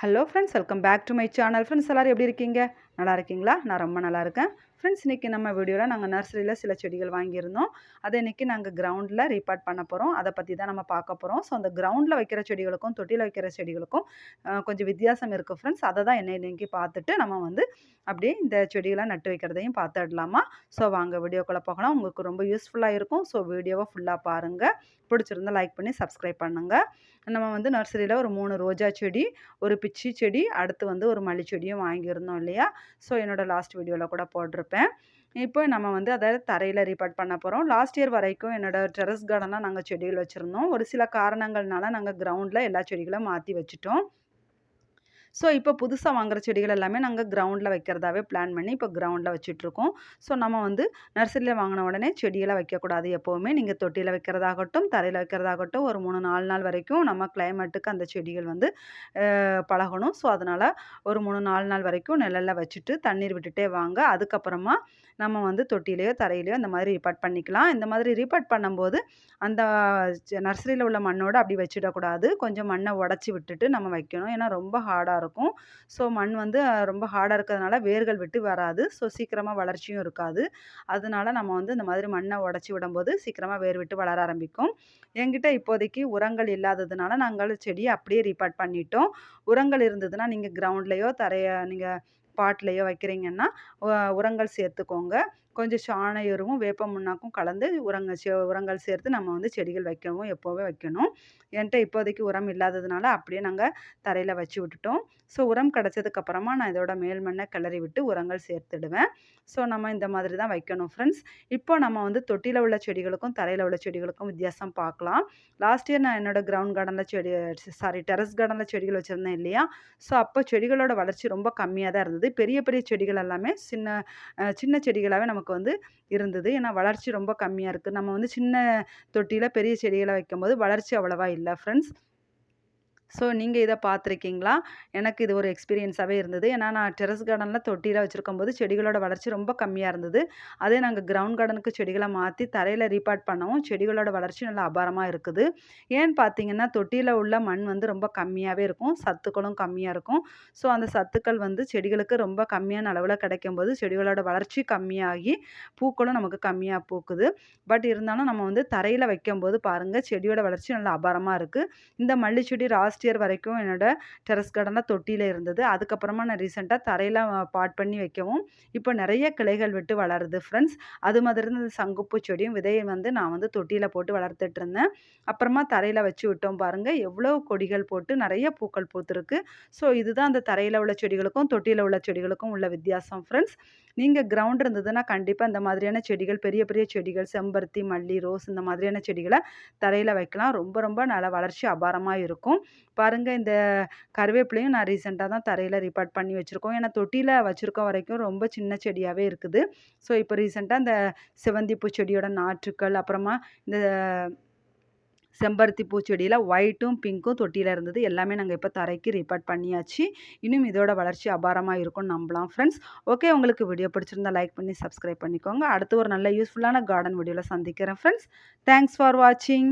Hello friends, welcome back to my channel. Friends எல்லோரும் எப்படி இருக்கீங்க? நல்லா இருக்கீங்களா? நான் ரொம்ப நல்லா இருக்கேன். ஃப்ரெண்ட்ஸ், இன்றைக்கி நம்ம வீடியோவில் நாங்கள் நர்சரியில் சில செடிகள் வாங்கியிருந்தோம். அதை இன்றைக்கி நாங்கள் கிரவுண்டில் ரீபார்ட் பண்ண போகிறோம். அதை பற்றி தான் நம்ம பார்க்க போகிறோம். ஸோ அந்த கிரவுண்டில் வைக்கிற செடிகளுக்கும் தொட்டியில் வைக்கிற செடிகளுக்கும் கொஞ்சம் வித்தியாசம் இருக்குது ஃப்ரெண்ட்ஸ். அதை தான் இன்னைக்கு பார்த்துட்டு நம்ம அப்படியே இந்த செடிகளை நட்டு வைக்கிறதையும் பார்த்துடலாமா? ஸோ வாங்க வீடியோக்குள்ளே போகலாம். உங்களுக்கு ரொம்ப யூஸ்ஃபுல்லாக இருக்கும். ஸோ வீடியோவை ஃபுல்லாக பாருங்கள். பிடிச்சிருந்தா லைக் பண்ணி சப்ஸ்கிரைப் பண்ணுங்கள். நம்ம நர்சரியில் ஒரு 3 ரோஜா செடி, ஒரு பிச்சி செடி, அடுத்து ஒரு மல்லி செடியும் வாங்கியிருந்தோம் இல்லையா? ஸோ என்னோடய லாஸ்ட் வீடியோவில் கூட போட்டிருப்பேன். இப்போ நம்ம அதை தரையில் ரீபார்ட் பண்ண போகிறோம். லாஸ்ட் இயர் வரைக்கும் என்னோடய டெரஸ் கார்டனில் நாங்கள் செடிகள் வச்சுருந்தோம். ஒரு சில காரணங்கள்னால நாங்கள் கிரவுண்டில் எல்லா செடிகளும் மாற்றி வச்சுட்டோம். ஸோ இப்போ புதுசாக வாங்குகிற செடிகள் எல்லாமே நாங்கள் கிரவுண்டில் வைக்கிறதாவே பிளான் பண்ணி இப்போ கிரவுண்டில் வச்சுட்ருக்கோம். ஸோ நம்ம நர்சரியில் வாங்கின உடனே செடியெல்லாம் வைக்கக்கூடாது. எப்போவுமே நீங்கள் தொட்டியில் வைக்கிறதாகட்டும், தரையில் வைக்கிறதாகட்டும், ஒரு 3-4 நாள் வரைக்கும் நம்ம கிளைமேட்டுக்கு அந்த செடிகள் பழகணும். ஸோ அதனால் ஒரு 3-4 நாள் வரைக்கும் நிழலில் வச்சுட்டு தண்ணீர் விட்டுட்டே வாங்க. அதுக்கப்புறமா நம்ம தொட்டிலையோ தரையிலையோ இந்த மாதிரி ரீபார்ட் பண்ணிக்கலாம். இந்த மாதிரி ரீபார்ட் பண்ணும்போது அந்த நர்சரியில் உள்ள மண்ணோடு அப்படி வச்சிடக்கூடாது. கொஞ்சம் மண்ணை உடச்சி விட்டுட்டு நம்ம வைக்கணும். ஏன்னா ரொம்ப ஹார்டாக இருக்கும். ஸோ மண் ரொம்ப ஹார்டாக இருக்கிறதுனால வேர்கள் விட்டு வராது. ஸோ சீக்கிரமாக வளர்ச்சியும் இருக்காது. அதனால நம்ம இந்த மாதிரி மண்ணை உடச்சி விடும்போது சீக்கிரமாக வேர் விட்டு வளர ஆரம்பிக்கும். என்கிட்ட இப்போதைக்கு உரங்கள் இல்லாததுனால நாங்கள் செடியை அப்படியே ரீபார்ட் பண்ணிட்டோம். உரங்கள் இருந்ததுன்னா நீங்கள் கிரவுண்ட்லேயோ நீங்கள் பாட்லேயோ வைக்கிறீங்கன்னா உரங்கள் சேர்த்துக்கோங்க. கொஞ்சம் சாண எருவும் வேப்ப முன்னாக்கும் கலந்து உரங்கள் சேர்த்து நம்ம செடிகள் வைக்கவும் எப்போவே வைக்கணும். என்கிட்ட இப்போதைக்கு உரம் இல்லாததுனால அப்படியே நாங்கள் தரையில் வச்சு விட்டுட்டோம். ஸோ உரம் கிடச்சதுக்கப்புறமா நான் இதோட மேல் மண்ணை கிளறி விட்டு உரங்கள் சேர்த்துடுவேன். ஸோ நம்ம இந்த மாதிரி தான் வைக்கணும் ஃப்ரெண்ட்ஸ். இப்போ நம்ம தொட்டியில் உள்ள செடிகளுக்கும் தரையில் உள்ள செடிகளுக்கும் வித்தியாசம் பார்க்கலாம். லாஸ்ட் இயர் நான் என்னோடய கிரவுண்ட் கார்டனில் டெரஸ் கார்டனில் செடிகள் வச்சுருந்தேன் இல்லையா? ஸோ அப்போ செடிகளோட வளர்ச்சி ரொம்ப கம்மியாக தான் இருந்தது. பெரிய பெரிய செடிகள் எல்லாமே சின்ன செடிகளாகவே நமக்கு இருந்தது. ஏன்னா வளர்ச்சி ரொம்ப கம்மியாக இருக்குது. நம்ம சின்ன தொட்டியில் பெரிய செடிகளை வைக்கும்போது வளர்ச்சி அவ்வளவா இல்லை ஃப்ரெண்ட்ஸ். ஸோ நீங்கள் இதை பார்த்துருக்கீங்களா? எனக்கு இது ஒரு எக்ஸ்பீரியன்ஸாகவே இருந்தது. ஏன்னா நான் டெரஸ் கார்டனில் தொட்டியில் வச்சுருக்கும்போது செடிகளோட வளர்ச்சி ரொம்ப கம்மியாக இருந்தது. அதே நாங்கள் கிரவுண்ட் கார்டனுக்கு செடிகளை மாற்றி தரையில் ரீபார்ட் பண்ணவும் செடிகளோட வளர்ச்சி நல்லா அபாரமாக இருக்குது. ஏன்னு பார்த்தீங்கன்னா தொட்டியில் உள்ள மண் ரொம்ப கம்மியாகவே இருக்கும். சத்துக்களும் கம்மியாக இருக்கும். ஸோ அந்த சத்துக்கள் செடிகளுக்கு ரொம்ப கம்மியான அளவில் கிடைக்கும்போது செடிகளோட வளர்ச்சி கம்மியாகி பூக்களும் நமக்கு கம்மியாக பூக்குது. பட் இருந்தாலும் நம்ம தரையில் வைக்கும்போது பாருங்கள் செடியோட வளர்ச்சி நல்லா அபாரமாக இருக்குது. இந்த மல்லி செடி லாஸ்ட் இயர் வரைக்கும் என்னோட டெரஸ் கார்டனில் தொட்டியில் இருந்தது. அதுக்கப்புறமா நான் ரீசெண்டாக தரையில் பாட் பண்ணி வைக்கவும் இப்போ நிறைய கிளைகள் விட்டு வளருது ஃப்ரெண்ட்ஸ். அது மாதிரி இந்த சங்குப்பூ செடியும் விதையை நான் தொட்டியில் போட்டு வளர்த்துட்டு இருந்தேன். அப்புறமா தரையில் வச்சு விட்டோம் பாருங்கள் எவ்வளோ கொடிகள் போட்டு நிறைய பூக்கள் பூத்துருக்கு. ஸோ இதுதான் அந்த தரையில் உள்ள செடிகளுக்கும் தொட்டியில் உள்ள செடிகளுக்கும் உள்ள வித்தியாசம் ஃப்ரெண்ட்ஸ். நீங்கள் கிரவுண்ட் இருந்ததுன்னா கண்டிப்பாக இந்த மாதிரியான செடிகள் பெரிய பெரிய செடிகள் செம்பருத்தி, மல்லி, ரோஸ் இந்த மாதிரியான செடிகளை தரையில் வைக்கலாம். ரொம்ப ரொம்ப நல்ல வளர்ச்சி அபாரமாக இருக்கும். பாருங்கள் இந்த கருவேப்பிலையும் நான் ரீசெண்டாக தான் தரையில் ரீபார்ட் பண்ணி வச்சுருக்கோம். ஏன்னா தொட்டியில் வச்சுருக்க வரைக்கும் ரொம்ப சின்ன செடியாகவே இருக்குது. ஸோ இப்போ ரீசெண்டாக இந்த செவந்தி பூ செடியோட நாற்றுக்கள், அப்புறமா இந்த செம்பருத்தி பூச்செடியில் ஒயிட்டும் பிங்க்கும் தொட்டியில் இருந்தது. எல்லாமே நாங்கள் இப்போ தரைக்கு ரீபார்ட் பண்ணியாச்சு. இன்னும் இதோட வளர்ச்சி அபாரமாக இருக்கும்னு நம்பலாம் ஃப்ரெண்ட்ஸ். ஓகே, உங்களுக்கு வீடியோ பிடிச்சிருந்தா லைக் பண்ணி சப்ஸ்கிரைப் பண்ணிக்கோங்க. அடுத்து ஒரு நல்ல யூஸ்ஃபுல்லான கார்டன் வீடியோவில் சந்திக்கிறேன் ஃப்ரெண்ட்ஸ். தேங்க்ஸ் ஃபார் வாட்சிங்.